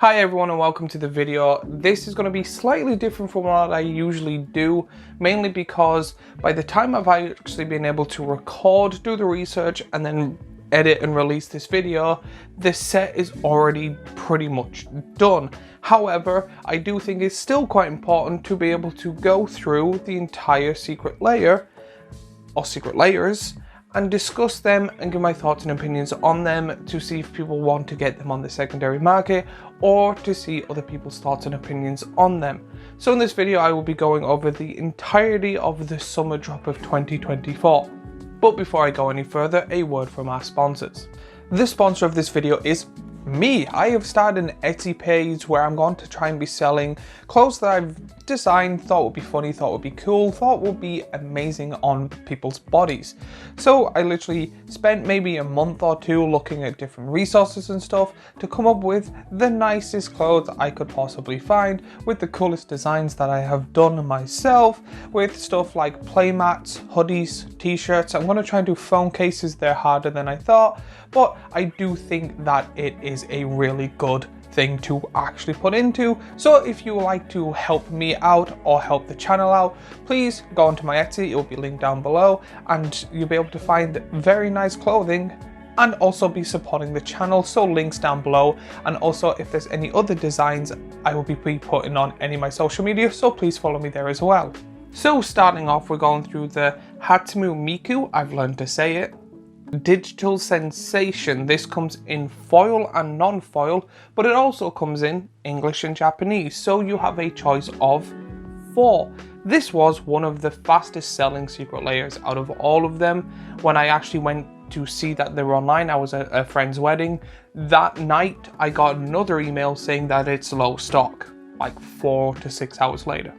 Hi everyone and welcome to the video. This is going to be slightly different from what I usually do, mainly because by the time I've actually been able to record, do the research and then edit and release this video, the set is already pretty much done. However, I do think it's still quite important to be able to go through the entire secret layer or secret layers and discuss them and give my thoughts and opinions on them to see if people want to get them on the secondary market or to see other people's thoughts and opinions on them. So in this video I will be going over the entirety of the summer drop of 2024. But before I go any further, a word from our sponsors. The sponsor of this video is me. I have started an Etsy page where I'm going to try and be selling clothes that I've designed, thought would be funny, thought would be cool, thought would be amazing on people's bodies. So I literally spent maybe a month or two looking at different resources and stuff to come up with the nicest clothes I could possibly find, with the coolest designs that I have done myself, with stuff like playmats, hoodies, t-shirts. I'm going to try and do phone cases. They're harder than I thought, but I do think that it is a really good thing to actually put into. So if you would like to help me out or help the channel out, please go onto my Etsy. It will be linked down below and you'll be able to find very nice clothing and also be supporting the channel. So links down below, and also if there's any other designs I will be putting on any of my social media, so please follow me there as well. So starting off, we're going through the Hatsune Miku, I've learned to say it, digital sensation. This comes in foil and non-foil, but it also comes in English and Japanese, so you have a choice of 4. This was one of the fastest selling secret layers out of all of them. When I actually went to see that they were online, I was at a friend's wedding. That night I got another email saying that it's low stock, like 4 to 6 hours later.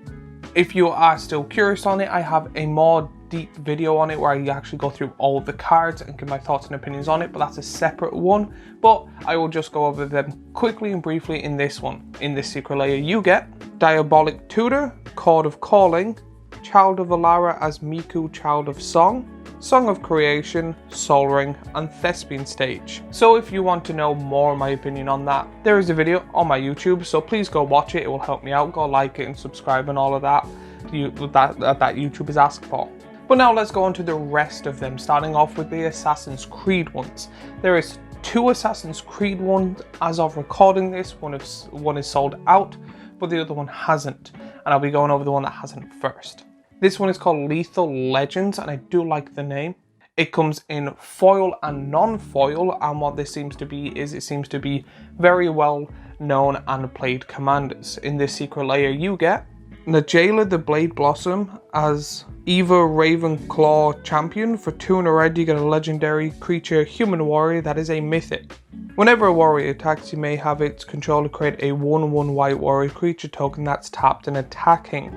If you are still curious on it, I have a more deep video on it where I actually go through all the cards and give my thoughts and opinions on it, but that's a separate one. But I will just go over them quickly and briefly in this one. In this secret layer you get Diabolic Tutor, Chord of Calling, Child of Alara as Miku, Child of Song, Song of Creation, Soul Ring, and Thespian Stage. So if you want to know more of my opinion on that, there is a video on my YouTube, so please go watch it. It will help me out. Go like it and subscribe and all of that that YouTube is asked for. But now let's go on to the rest of them, starting off with the Assassin's Creed ones. There is 2 Assassin's Creed ones as of recording this. One is sold out, but the other one hasn't. And I'll be going over the one that hasn't first. This one is called Lethal Legends, and I do like the name. It comes in foil and non-foil, and what this seems to be is it seems to be very well known and played commanders. In this secret layer you get Najela the Blade Blossom as Eva Ravenclaw Champion. For 2 and a red you get a legendary creature human warrior that is a mythic. Whenever a warrior attacks, you may have its controller create a 1/1 white warrior creature token that's tapped and attacking.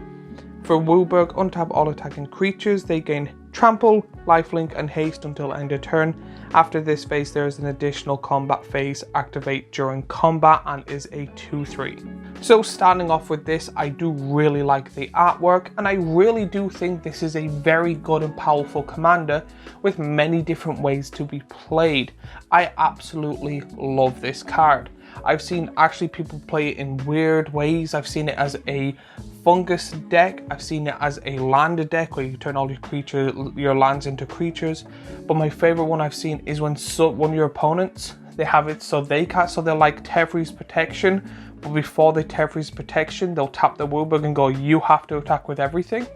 For Wooburg, untap all attacking creatures. They gain trample, lifelink, and haste until end of turn. After this phase there is an additional combat phase activate during combat and is a 2/3. So starting off with this, I do really like the artwork, and I really do think this is a very good and powerful commander with many different ways to be played. I absolutely love this card. I've seen actually people play it in weird ways. I've seen it as a fungus deck. I've seen it as a land deck where you turn all your lands into creatures. But my favorite one I've seen is when one of your opponents, they have it so they're like Teferi's Protection, but before they Teferi's Protection, they'll tap the Wooburg and go, you have to attack with everything.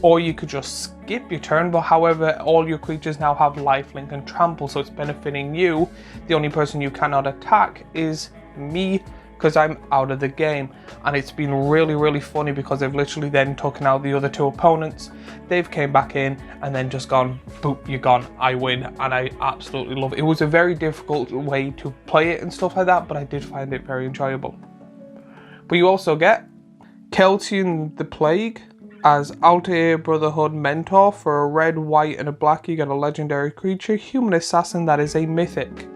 Or you could just skip your turn, but however, all your creatures now have lifelink and trample, so it's benefiting you. The only person you cannot attack is me, because I'm out of the game. And it's been really funny because they've literally then taken out the other 2 opponents. They've came back in and then just gone, boop, you're gone, I win. And I absolutely love it. It was a very difficult way to play it and stuff like that, but I did find it very enjoyable. But you also get Keltian the Plague as Alti Brotherhood Mentor. For a red, white, and a black, you get a legendary creature, human assassin that is a mythic.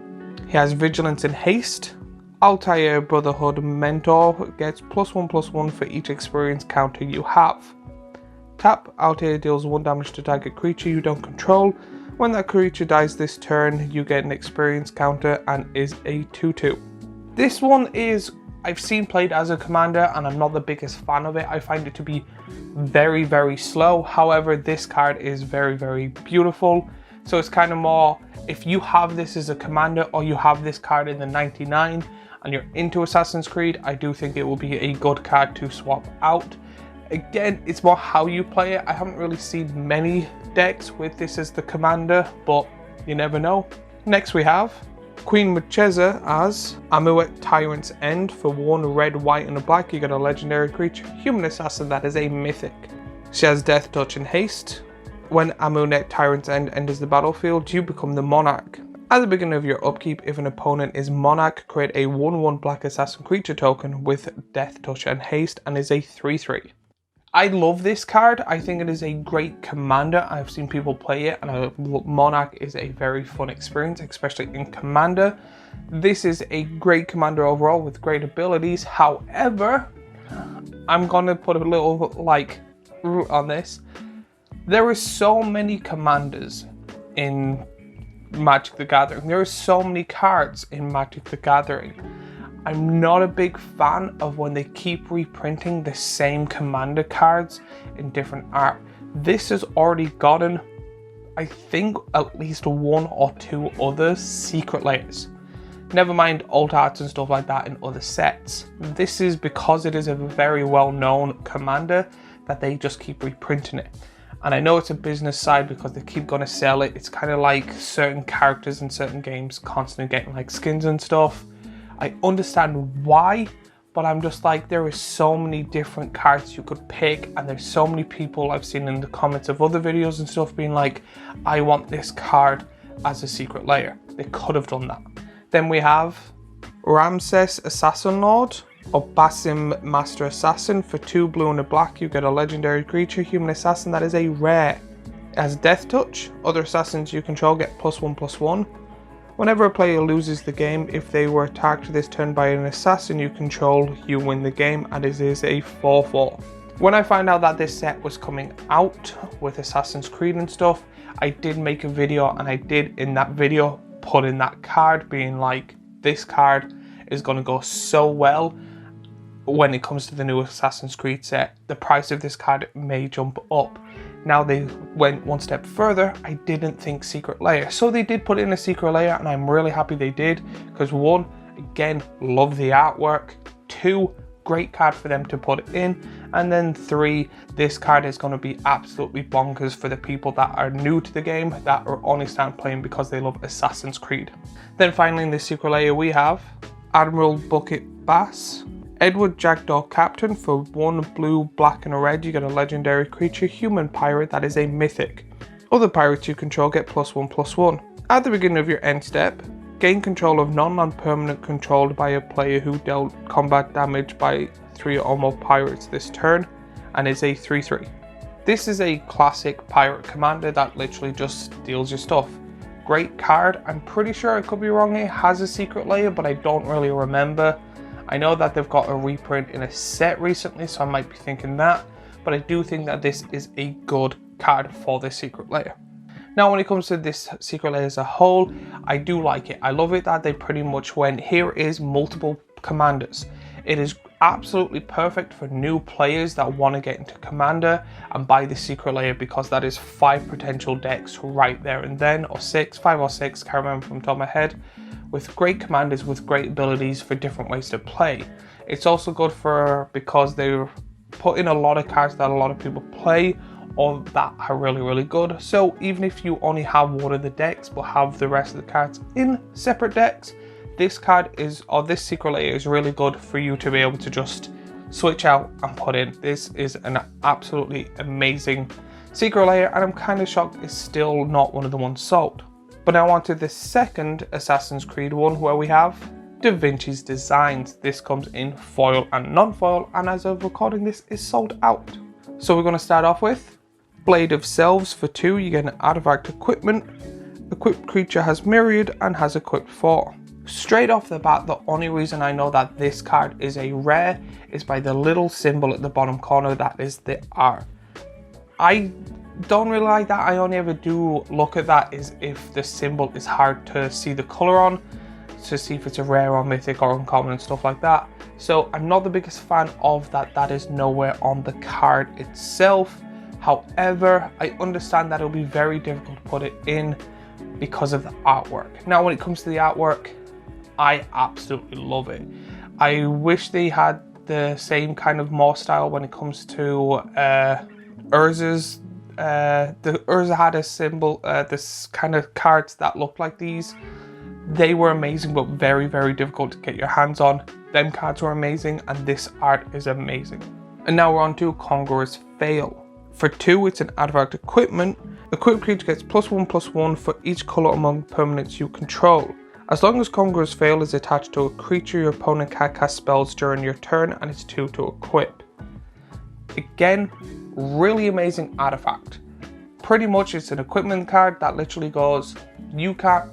He has vigilance and haste. Altair Brotherhood Mentor gets +1/+1 for each experience counter you have. Tap, Altair deals 1 damage to target creature you don't control. When that creature dies this turn, you get an experience counter and is a 2/2. This one is I've seen played as a commander and I'm not the biggest fan of it. I find it to be very, very slow. However, this card is very, very beautiful. So it's kind of more, if you have this as a commander or you have this card in the 99 and you're into Assassin's Creed, I do think it will be a good card to swap out. Again, it's more how you play it. I haven't really seen many decks with this as the commander, but you never know. Next we have Queen Mazza as Amulet Tyrant's End. For 1 red, white and a black, you get a legendary creature, human assassin that is a mythic. She has Death Touch and Haste. When Amulet Tyrant's End enters the battlefield, you become the monarch. At the beginning of your upkeep, if an opponent is monarch, create a 1/1 black assassin creature token with Death Touch and Haste and is a 3/3. I love this card. I think it is a great commander. I've seen people play it and Monarch is a very fun experience, especially in commander. This is a great commander overall with great abilities. However, I'm gonna put a little root on this. There are so many commanders in Magic the Gathering. There are so many cards in Magic the Gathering. I'm not a big fan of when they keep reprinting the same commander cards in different art. This has already gotten, I think, at least 1 or 2 other secret layers. Never mind alt arts and stuff like that in other sets. This is because it is a very well-known commander that they just keep reprinting it. And I know it's a business side because they keep going to sell it. It's kind of like certain characters in certain games constantly getting like skins and stuff. I understand why, but I'm just like, there is so many different cards you could pick and there's so many people I've seen in the comments of other videos and stuff being like, I want this card as a secret layer. They could have done that. Then we have Ras Assassin Lord or Basim Master Assassin. For 2 blue and a black, you get a legendary creature, human assassin that is a rare. It has Death Touch. Other assassins you control get +1/+1. Whenever a player loses the game, if they were attacked this turn by an assassin you control, you win the game, and it is a 4/4. When I found out that this set was coming out with Assassin's Creed and stuff, I did make a video, and I did in that video put in that card being like, this card is going to go so well when it comes to the new Assassin's Creed set. The price of this card may jump up. Now they went one step further. I didn't think secret layer, so they did put in a secret layer, and I'm really happy they did, because 1, again, love the artwork. 2, great card for them to put it in, and then 3, this card is going to be absolutely bonkers for the people that are new to the game, that are only starting playing because they love Assassin's Creed. Then finally in the secret layer we have Admiral Bucket Bass. Edward Jackdaw Captain. For 1 blue, black and a red, you get a legendary creature, human pirate that is a mythic. Other pirates you control get +1/+1. At the beginning of your end step, gain control of non-permanent controlled by a player who dealt combat damage by 3 or more pirates this turn, and is a 3/3. This is a classic pirate commander that literally just steals your stuff. Great card. I'm pretty sure, I could be wrong, it has a secret layer, but I don't really remember. I know that they've got a reprint in a set recently, so I might be thinking that, but I do think that this is a good card for this secret layer. Now when it comes to this secret layer as a whole, I do like it. I love it that they pretty much went, here is multiple commanders. It is absolutely perfect for new players that want to get into commander and buy the secret layer, because that is 5 potential decks right there and then, or 6, 5 or 6, can't remember from the top of my head, with great commanders with great abilities for different ways to play. It's also good for, because they put in a lot of cards that a lot of people play or that are really, really good. So even if you only have one of the decks but have the rest of the cards in separate decks, this card is, or this secret layer is really good for you to be able to just switch out and put in. This is an absolutely amazing secret layer, and I'm kind of shocked it's still not one of the ones sold. But now on to the second Assassin's Creed one, where we have Da Vinci's Designs. This comes in foil and non-foil, and as of recording this is sold out. So we're going to start off with Blade of Selves. For 2, you get an artifact equipment. Equipped creature has Myriad and has equipped 4. Straight off the bat, the only reason I know that this card is a rare is by the little symbol at the bottom corner that is the R. I don't really like that. I only ever do look at that is if the symbol is hard to see the color on, to see if it's a rare or mythic or uncommon and stuff like that. So I'm not the biggest fan of that. That is nowhere on the card itself. However, I understand that it'll be very difficult to put it in because of the artwork. Now, when it comes to the artwork, I absolutely love it. I wish they had the same kind of more style when it comes to Urza's. The Urza had a symbol, this kind of cards that look like these. They were amazing, but very, very difficult to get your hands on. Them cards were amazing, and this art is amazing. And now we're on to Conger Fail. For 2, it's an artifact equipment. Equipped creature gets +1/+1 for each color among permanents you control. As long as Conger's Fail is attached to a creature, your opponent can cast spells during your turn, and it's 2 to equip. Again, really amazing artifact. Pretty much it's an equipment card that literally goes, you can't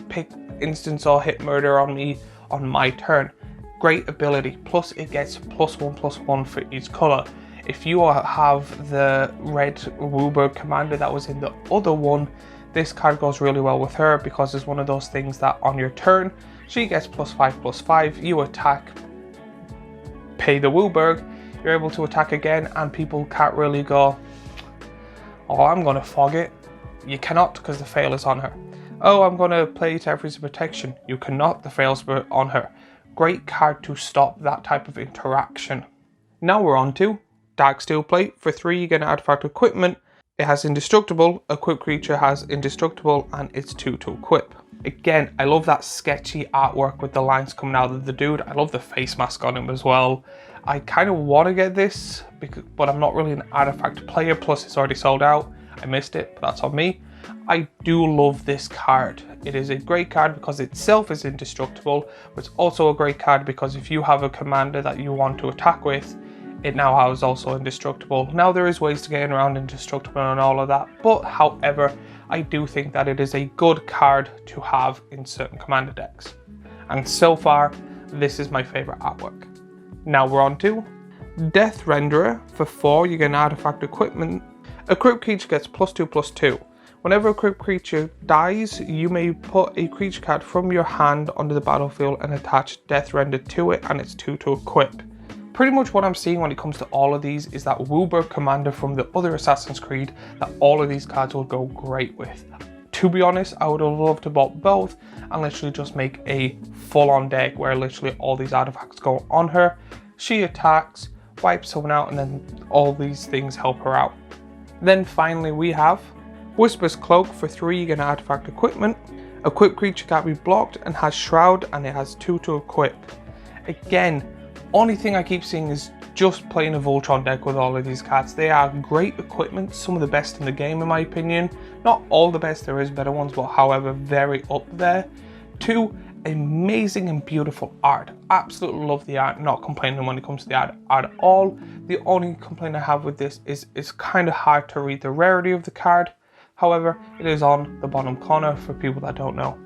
pick instance or hit murder on me on my turn. Great ability, plus it gets +1/+1 for each color. If you have the red Wooburg commander that was in the other one, this card goes really well with her because it's one of those things that on your turn, she gets +5/+5, you attack, pay the Wooburg, you're able to attack again, and people can't really go, oh, I'm gonna fog it. You cannot, because the fail is on her. Oh, I'm gonna play Teferi's Protection. You cannot, the fail's on her. Great card to stop that type of interaction. Now we're on to Dark Steel Plate. For 3, you get an artifact equipment. It has indestructible, equipped creature has indestructible, and it's 2 to equip. Again, I love that sketchy artwork with the lines coming out of the dude. I love the face mask on him as well. I kind of want to get this, but I'm not really an artifact player, plus it's already sold out. I missed it, but that's on me. I do love this card. It is a great card because itself is indestructible, but it's also a great card because if you have a commander that you want to attack with, it now has also indestructible. Now there is ways to get around indestructible and all of that, but however, I do think that it is a good card to have in certain commander decks. And so far, this is my favorite artwork. Now we're on to Death Renderer. For 4, you get an artifact equipment. Equipped creature gets +2/+2. Whenever a equipped creature dies, you may put a creature card from your hand onto the battlefield and attach Death Render to it, and it's 2 to equip. Pretty much what I'm seeing when it comes to all of these is that Wooburg commander from the other Assassin's Creed that all of these cards will go great with. To be honest, I would have loved to bought both and literally just make a full-on deck where literally all these artifacts go on her. She attacks, wipes someone out, and then all these things help her out. Then finally we have Whisper's Cloak. For 3, you get an artifact equipment. Equipped creature can't be blocked and has Shroud, and it has 2 to equip. Again, only thing I keep seeing is just playing a Voltron deck with all of these cards. They are great equipment, some of the best in the game in my opinion. Not all the best, there is better ones, but however, very up there. 2, amazing and beautiful art. Absolutely love the art, not complaining when it comes to the art at all. The only complaint I have with this is it's kind of hard to read the rarity of the card. However, it is on the bottom corner for people that don't know.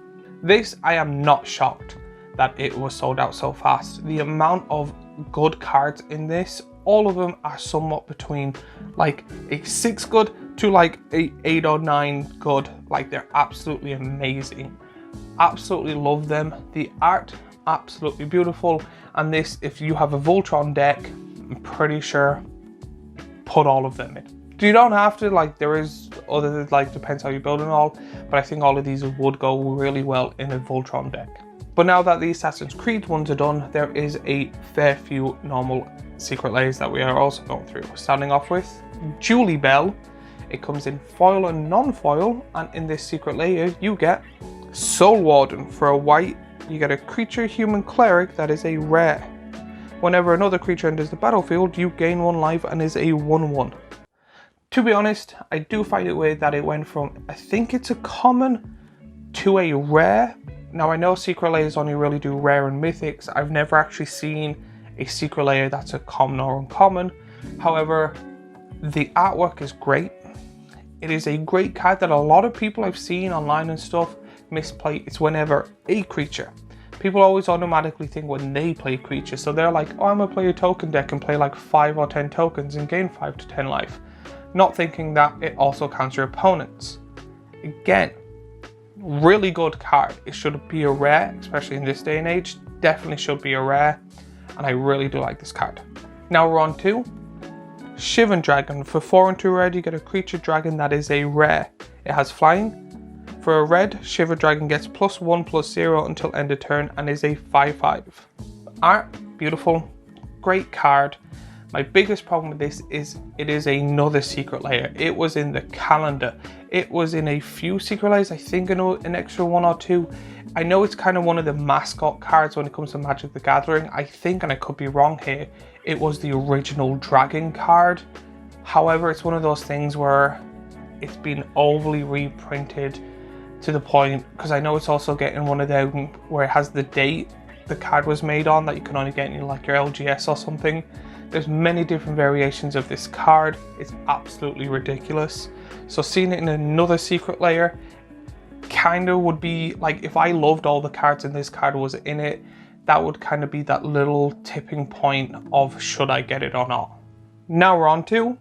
This, I am not shocked that it was sold out so fast. The amount of good cards in this, all of them are somewhat between like a 6 good to like a 8 or 9 good. Like, they're absolutely amazing. Absolutely love them. The art, absolutely beautiful. And this, if you have a Voltron deck, I'm pretty sure put all of them in. You don't have to, like, there is other, like, depends how you build and all, but I think all of these would go really well in a Voltron deck. But now that the Assassin's Creed ones are done, there is a fair few normal secret layers that we are also going through. Starting off with Julie Bell. It comes in foil and non-foil, and in this secret layer you get Soul Warden. For a white, you get a creature human cleric that is a rare. Whenever another creature enters the battlefield, you gain 1 life and is a 1/1. To be honest, I do find it weird that it went from, I think it's a common, to a rare. Now I know secret layers only really do rare and mythics. I've never actually seen a secret layer that's a common or uncommon. However, the artwork is great. It is a great card that a lot of people I've seen online and stuff misplay. It's whenever a creature. People always automatically think when they play creatures. So they're like, oh, I'm gonna play a token deck and play like 5 or 10 tokens and gain 5 to 10 life. Not thinking that it also counts your opponents. Again, really good card. It should be a rare, especially in this day and age. Definitely should be a rare. and I really do like this card. Now we're on to Shiv Dragon. For 4 and 2 red, you get a creature dragon that is a rare. It has flying. For a red, Shiv Dragon gets +1/+0 until end of turn and is a 5/5. Art, beautiful, great card. My biggest problem with this is it is another secret layer. It was in the calendar. It was in a few secret layers, I think an extra 1 or 2. I know it's kind of one of the mascot cards when it comes to Magic the Gathering. I think, and I could be wrong here, it was the original dragon card. However, it's one of those things where it's been overly reprinted to the point, because I know it's also getting one of them where it has the date the card was made on that you can only get in like your LGS or something. There's many different variations of this card. It's absolutely ridiculous. So seeing it in another secret layer kind of would be like, if I loved all the cards and this card was in it, that would kind of be that little tipping point of should I get it or not. Now we're on to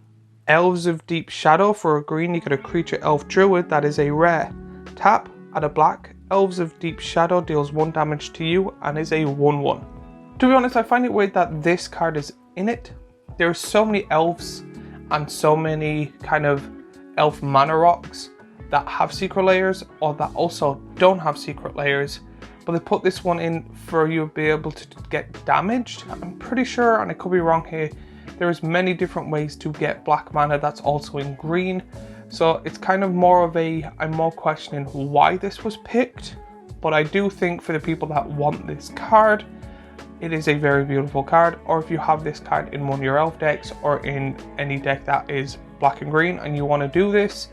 Elves of Deep Shadow. For a green, you get a creature elf druid that is a rare. Tap, add a black. Elves of Deep Shadow deals 1 damage to you and is a 1/1. To be honest, I find it weird that this card is in it. There are so many elves and so many kind of elf mana rocks that have secret layers or that also don't have secret layers, but they put this one in for you to be able to get damaged. I'm pretty sure, and I could be wrong here, there's many different ways to get black mana that's also in green. So it's kind of more of a, I'm more questioning why this was picked, but I do think for the people that want this card, it is a very beautiful card. Or if you have this card in one of your elf decks or in any deck that is black and green and you want to do this,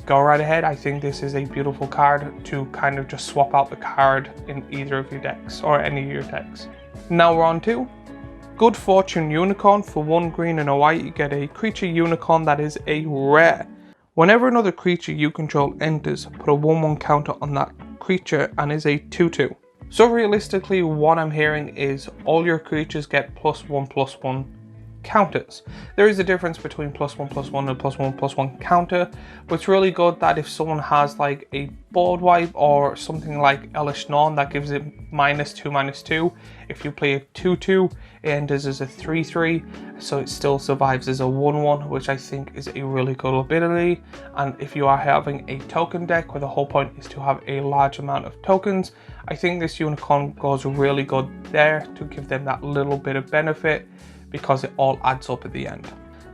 go right ahead. I think this is a beautiful card to kind of just swap out the card in either of your decks or any of your decks. Now we're on to Good Fortune Unicorn. For 1 green and a white, you get a creature unicorn that is a rare. Whenever another creature you control enters, put a 1/1 counter on that creature and is a 2/2. So realistically, what I'm hearing is all your creatures get +1/+1 counters. There is a difference between +1/+1 and +1/+1 counter, but it's really good that if someone has like a board wipe or something like Elish Norn that gives it -2/2, if you play a 2/2, it enters as a 3/3, so it still survives as a 1/1, which I think is a really good ability. And if you are having a token deck where the whole point is to have a large amount of tokens, I think this unicorn goes really good there to give them that little bit of benefit, because it all adds up at the end.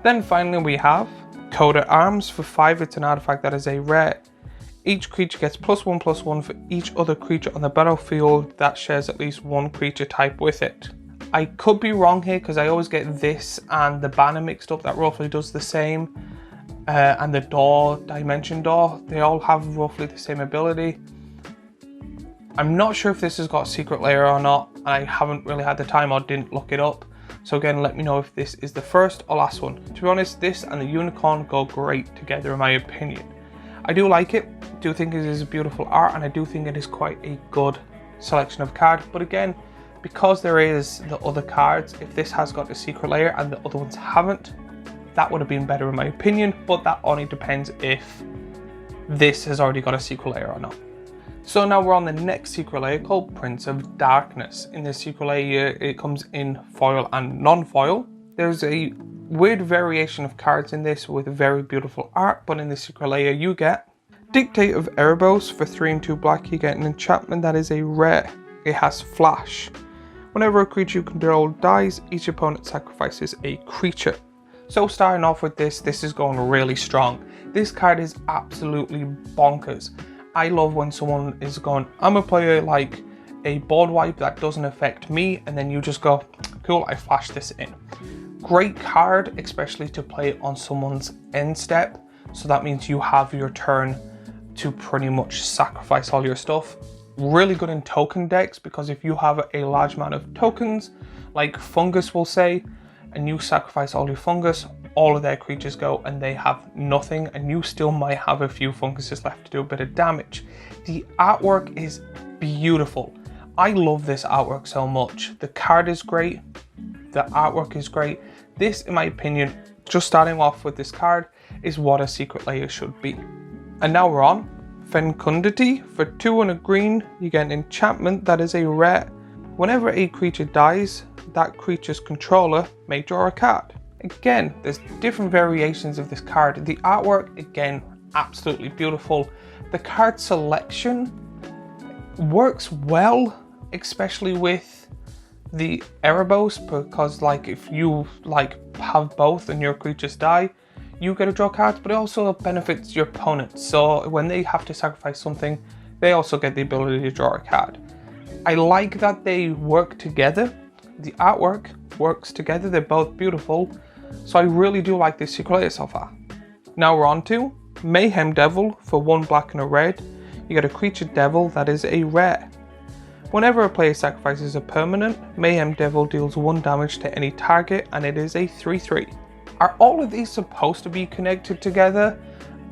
Then finally we have Coda Arms. For 5, it's an artifact that is a rare. Each creature gets +1/+1 for each other creature on the battlefield that shares at least 1 creature type with it. I could be wrong here because I always get this and the banner mixed up that roughly does the same. And the door, Dimension Door, they all have roughly the same ability. I'm not sure if this has got a secret layer or not. I haven't really had the time or didn't look it up. So again, let me know if this is the first or last one. To be honest, this and the unicorn go great together in my opinion. I do like it, do think it is a beautiful art, and I do think it is quite a good selection of cards. But again, because there is the other cards, if this has got a secret layer and the other ones haven't, that would have been better in my opinion, but that only depends if this has already got a secret layer or not. So now we're on the next secret layer called Prince of Darkness. In this secret layer, it comes in foil and non-foil. There's a weird variation of cards in this with very beautiful art, but in the secret layer you get Dictate of Erebos. For 3 and 2 black, you get an enchantment that is a rare. It has flash. Whenever a creature you control dies, each opponent sacrifices a creature. So starting off with this is going really strong. This card is absolutely bonkers. I love when someone is going, I'm a player like a board wipe that doesn't affect me, and then you just go, cool, I flash this in. Great card, especially to play on someone's end step. So that means you have your turn to pretty much sacrifice all your stuff. Really good in token decks, because if you have a large amount of tokens, like Fungus will say, and you sacrifice all your Fungus, all of their creatures go and they have nothing, and you still might have a few Funguses left to do a bit of damage. The artwork is beautiful. I love this artwork so much. The card is great, the artwork is great. This, in my opinion, just starting off with this card, is what a secret layer should be. And now we're on Fecundity. For 2 and a green, you get an enchantment that is a rare. Whenever a creature dies, that creature's controller may draw a card. Again, there's different variations of this card. The artwork, again, absolutely beautiful. The card selection works well, especially with the Airos, because like if you like have both and your creatures die, you get to draw cards, but it also benefits your opponent. So when they have to sacrifice something, they also get the ability to draw a card. I like that they work together. The artwork works together. They're both beautiful. So I really do like this secret layer so far. Now we're on to Mayhem Devil for 1 black and a red. You get a creature devil that is a rare. Whenever a player sacrifices a permanent, Mayhem Devil deals 1 damage to any target, and it is a 3/3. Are all of these supposed to be connected together?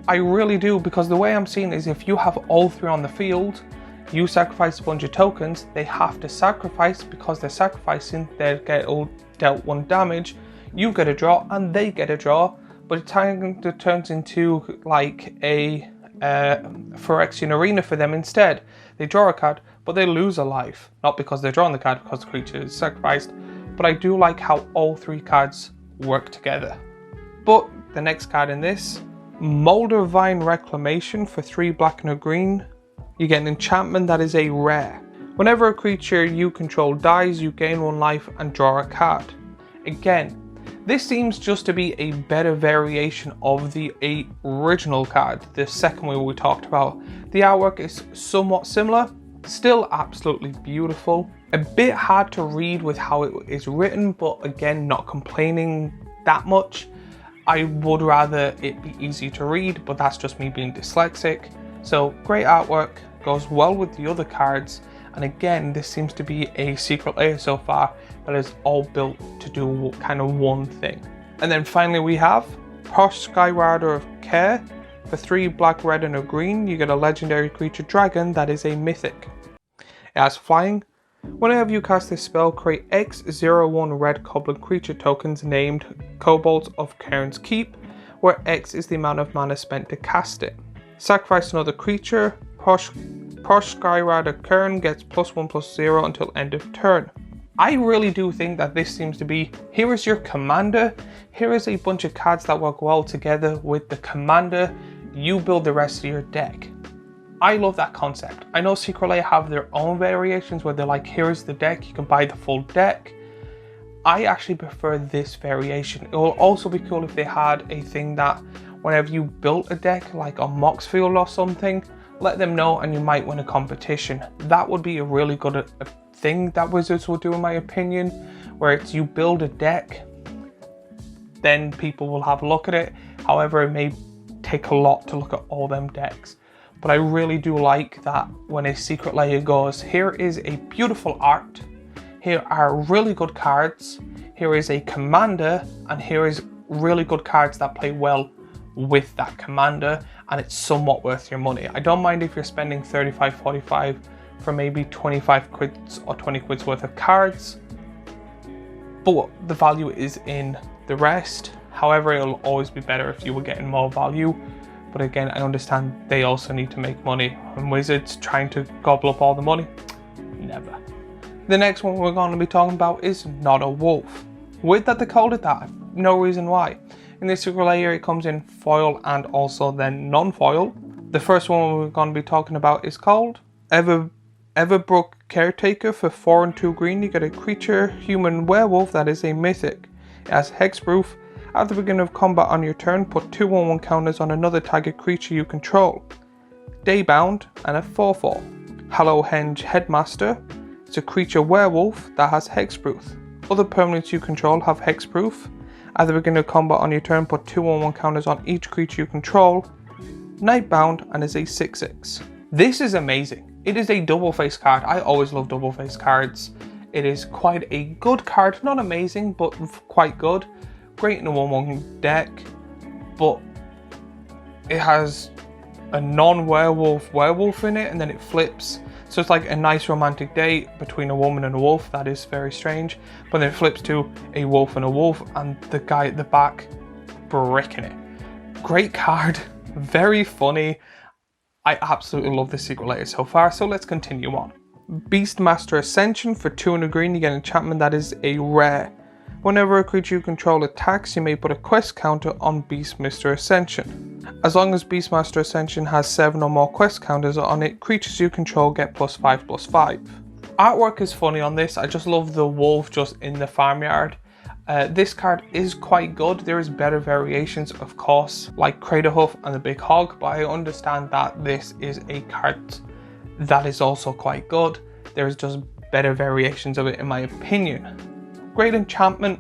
I really do, because the way I'm seeing it is if you have all 3 on the field, you sacrifice a bunch of tokens, they have to sacrifice. Because they're sacrificing, they get all dealt 1 damage, you get a draw and they get a draw, but it turns into like a Phyrexian arena for them instead. They draw a card, but they lose a life. Not because they're drawing the card, because the creature is sacrificed. But I do like how all 3 cards work together. But the next card in this, Moldavine Reclamation for 3 black and a green. You get an enchantment that is a rare. Whenever a creature you control dies, you gain 1 life and draw a card. Again, this seems just to be a better variation of the original card, the second one we talked about. The artwork is somewhat similar, still absolutely beautiful. A bit hard to read with how it is written, but again, not complaining that much. I would rather it be easy to read, but that's just me being dyslexic. So great artwork, goes well with the other cards. And again, this seems to be a secret layer so far that is all built to do kind of one thing. And then finally we have Posh Skyrider of Care. For 3 black, red and a green, you get a legendary creature dragon that is a mythic. It has flying. Whenever you cast this spell, create X01 red goblin creature tokens named Kobolds of Cairn's Keep, where X is the amount of mana spent to cast it. Sacrifice another creature. Posh Skyrider Cairn gets +1/+0 until end of turn. I really do think that this seems to be, here is your commander, here is a bunch of cards that work well together with the commander, you build the rest of your deck. I love that concept. I know Secret Lair have their own variations where they're like, here's the deck, you can buy the full deck. I actually prefer this variation. It will also be cool if they had a thing that whenever you built a deck, like on Moxfield or something, let them know and you might win a competition. That would be a really good thing that Wizards will do, in my opinion, where it's you build a deck, then people will have a look at it. However, it may take a lot to look at all them decks. But I really do like that when a Secret Lair goes, here is a beautiful art, here are really good cards, here is a commander, and here is really good cards that play well with that commander, and it's somewhat worth your money. I don't mind if you're spending 35, 45 for maybe 25 quids or 20 quids worth of cards, but the value is in the rest. However, it'll always be better if you were getting more value. But again, I understand they also need to make money, and Wizards trying to gobble up all the money? Never. The next one we're going to be talking about is Not a Wolf. Weird that they called it that, no reason why. In this Secret Lair, it comes in foil and also then non-foil. The first one we're going to be talking about is called Everbrook Caretaker. For 4 and 2 green, you get a creature, human werewolf that is a mythic. It has hexproof. At the beginning of combat on your turn, put 2/1/1 counters on another target creature you control. Daybound and a 4/4. Hallowhenge Headmaster. It's a creature werewolf that has hexproof. Other permanents you control have hexproof. At the beginning of combat on your turn, put 2/1/1 counters on each creature you control. Nightbound and is a 6/6. This is amazing. It is a double face card. I always love double face cards. It is quite a good card. Not amazing, but quite good. Great in a 1/1 deck, but it has a non-werewolf werewolf in it, and then it flips. So it's like a nice romantic date between a woman and a wolf. That is very strange. But then it flips to a wolf and a wolf, and the guy at the back bricking it. Great card, very funny. I absolutely love this Secret Lair so far, so let's continue on. Beastmaster Ascension for 200 green, you get an enchantment that is a rare. Whenever a creature you control attacks, you may put a quest counter on Beastmaster Ascension. As long as Beastmaster Ascension has 7 or more quest counters on it, creatures you control get +5/+5. Artwork is funny on this. I just love the wolf just in the farmyard. This card is quite good. There is better variations, of course, like Crater Hoof and the Big Hog, but I understand that this is a card that is also quite good. There's just better variations of it in my opinion. Great enchantment,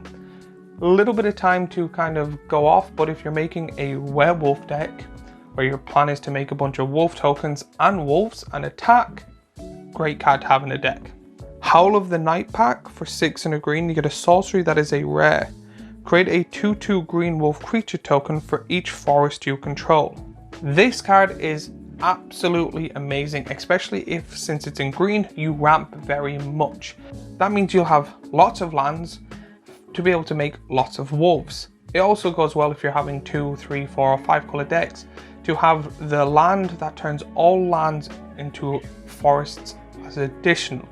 a little bit of time to kind of go off, but if you're making a werewolf deck where your plan is to make a bunch of wolf tokens and wolves and attack, great card to have in a deck. Howl of the Night pack for 600 green, you get a sorcery that is a rare. Create a 2/2 green wolf creature token for each forest you control. This card is absolutely amazing, especially if, since it's in green, you ramp very much. That means you'll have lots of lands to be able to make lots of wolves. It also goes well if you're having 2, 3, 4 or 5 color decks to have the land that turns all lands into forests as additional.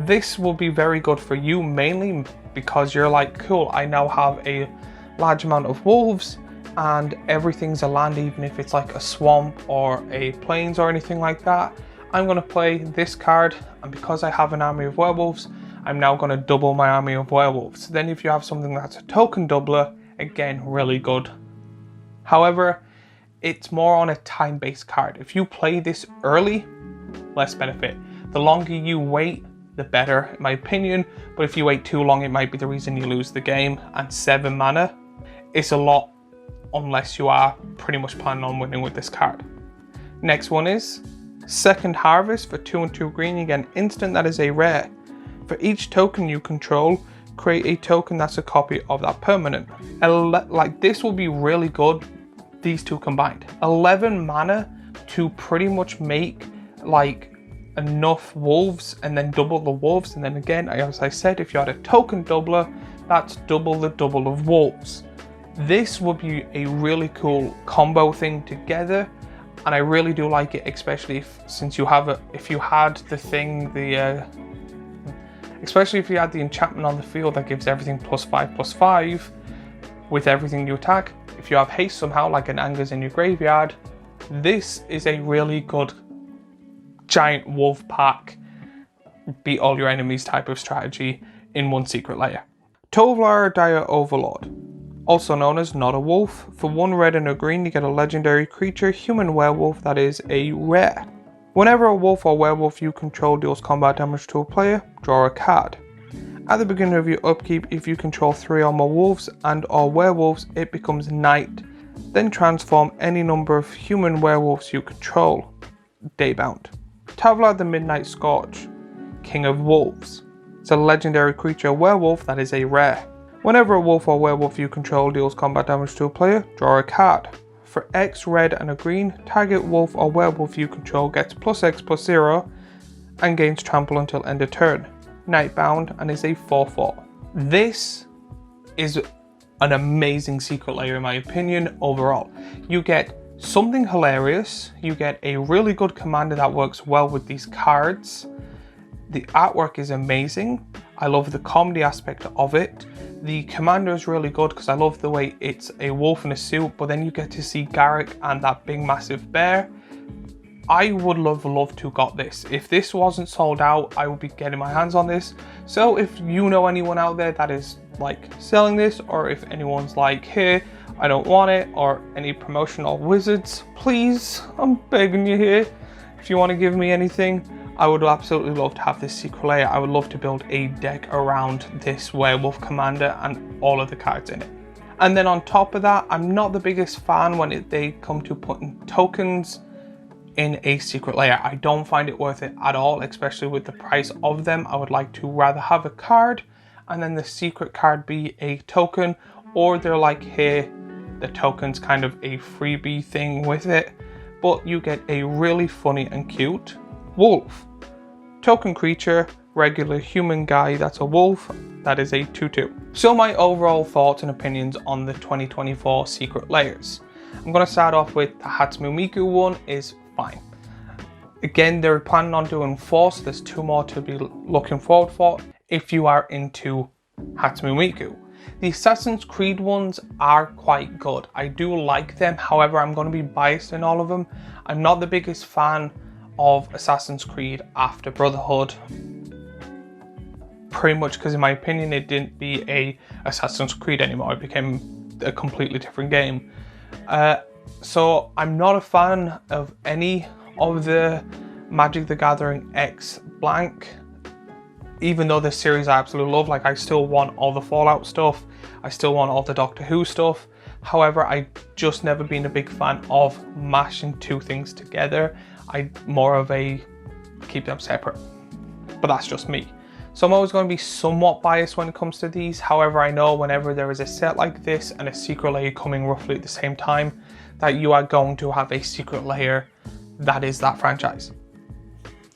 This will be very good for you, mainly because you're like, cool, I now have a large amount of wolves and everything's a land, even if it's like a swamp or a plains or anything like that. I'm going to play this card, and because I have an army of werewolves, I'm now going to double my army of werewolves. Then if you have something that's a token doubler, again, really good. However, it's more on a time-based card. If you play this early, less benefit. The longer you wait, the better, in my opinion. But if you wait too long, it might be the reason you lose the game. And 7 mana is a lot, unless you are pretty much planning on winning with this card. Next one is Second Harvest for 2 and 2 green. You get an instant that is a rare. For each token you control, create a token that's a copy of that permanent. Like, this will be really good, these two combined. 11 mana to pretty much make like enough wolves and then double the wolves. And then again, as I said, if you had a token doubler, that's double the double of wolves. This would be a really cool combo thing together, and I really do like it, especially since you have if you had the thing, especially if you had the enchantment on the field that gives everything +5/+5 with everything you attack. If you have haste somehow, like an Anger's in your graveyard, this is a really good giant wolf pack, beat all your enemies type of strategy in one secret layer. Tovlar Dire Overlord, also known as Not a Wolf. For 1 red and a green, you get a legendary creature, human werewolf, that is a rare. Whenever a wolf or werewolf you control deals combat damage to a player, draw a card. At the beginning of your upkeep, if you control 3 or more wolves and or werewolves, it becomes night. Then transform any number of human werewolves you control. Daybound. Tavlar the Midnight Scourge, King of Wolves. It's a legendary creature werewolf that is a rare. Whenever a wolf or werewolf you control deals combat damage to a player, draw a card. For X red and a green, target wolf or werewolf you control gets +X/+0 and gains trample until end of turn. Nightbound, and is a 4/4. This is an amazing secret layer in my opinion overall. You get something hilarious, you get a really good commander that works well with these cards. The artwork is amazing. I love the comedy aspect of it. The commander is really good because I love the way it's a wolf in a suit, but then you get to see Garrick and that big massive bear. I would love to got this. If this wasn't sold out, I would be getting my hands on this. So if you know anyone out there that is like selling this, or if anyone's like, here, I don't want it, or any promotional wizards, please, I'm begging you here. If you want to give me anything, I would absolutely love to have this secret layer. I would love to build a deck around this werewolf commander and all of the cards in it. And then on top of that, I'm not the biggest fan when they come to putting tokens in a secret layer. I don't find it worth it at all, especially with the price of them. I would like to rather have a card and then the secret card be a token, or they're like, here, the token's kind of a freebie thing with it, but you get a really funny and cute wolf. Token creature, regular human guy that's a wolf, that is a 2/2. So my overall thoughts and opinions on the 2024 secret layers. I'm going to start off with the Hatsune Miku one is fine. Again, they're planning on doing 4, so there's 2 more to be looking forward for if you are into Hatsune Miku. The Assassin's Creed ones are quite good. I do like them, however, I'm going to be biased in all of them. I'm not the biggest fan of Assassin's Creed after Brotherhood. Pretty much because in my opinion it didn't be a Assassin's Creed anymore, it became a completely different game. So I'm not a fan of any of the Magic the Gathering X blank, even though this series I absolutely love. Like, I still want all the Fallout stuff, I still want all the Doctor Who stuff. However, I just never been a big fan of mashing 2 things together. I'm more of a keep them separate, but that's just me. So I'm always going to be somewhat biased when it comes to these. However, I know whenever there is a set like this and a secret layer coming roughly at the same time, that you are going to have a secret layer that is that franchise.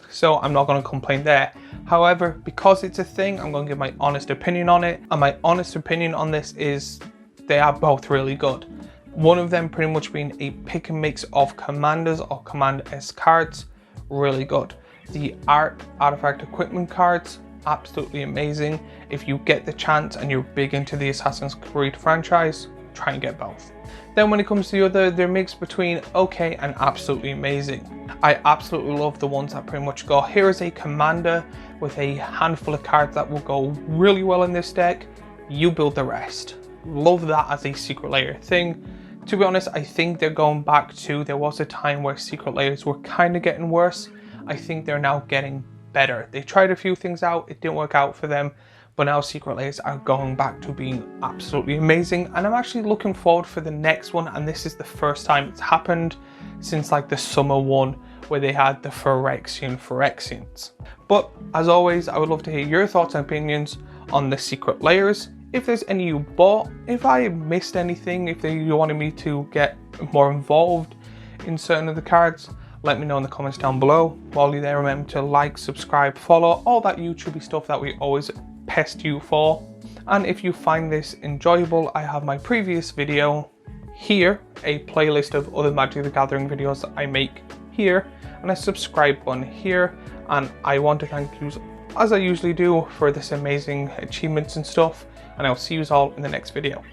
So I'm not going to complain there. However, because it's a thing, I'm going to give my honest opinion on it. And my honest opinion on this is they are both really good. One of them pretty much being a pick and mix of commanders or command-S cards, really good. The artifact equipment cards, absolutely amazing. If you get the chance and you're big into the Assassin's Creed franchise, try and get both. Then when it comes to the other, they're mixed between okay and absolutely amazing. I absolutely love the ones that pretty much go, here is a commander with a handful of cards that will go really well in this deck, you build the rest. Love that as a secret layer thing. To be honest, I think they're going back to, there was a time where secret layers were kind of getting worse. I think they're now getting better. They tried a few things out, it didn't work out for them, but now secret layers are going back to being absolutely amazing, and I'm actually looking forward for the next one. And this is the first time it's happened since like the summer one where they had the Phyrexians. But as always, I would love to hear your thoughts and opinions on the secret layers. If there's any you bought, if I missed anything, if you wanted me to get more involved in certain of the cards, let me know in the comments down below. While you're there, remember to like, subscribe, follow, all that YouTubey stuff that we always pest you for. And if you find this enjoyable, I have my previous video here, a playlist of other Magic the Gathering videos that I make here, and a subscribe button here. And I want to thank you, as I usually do, for this amazing achievements and stuff, and I'll see you all in the next video.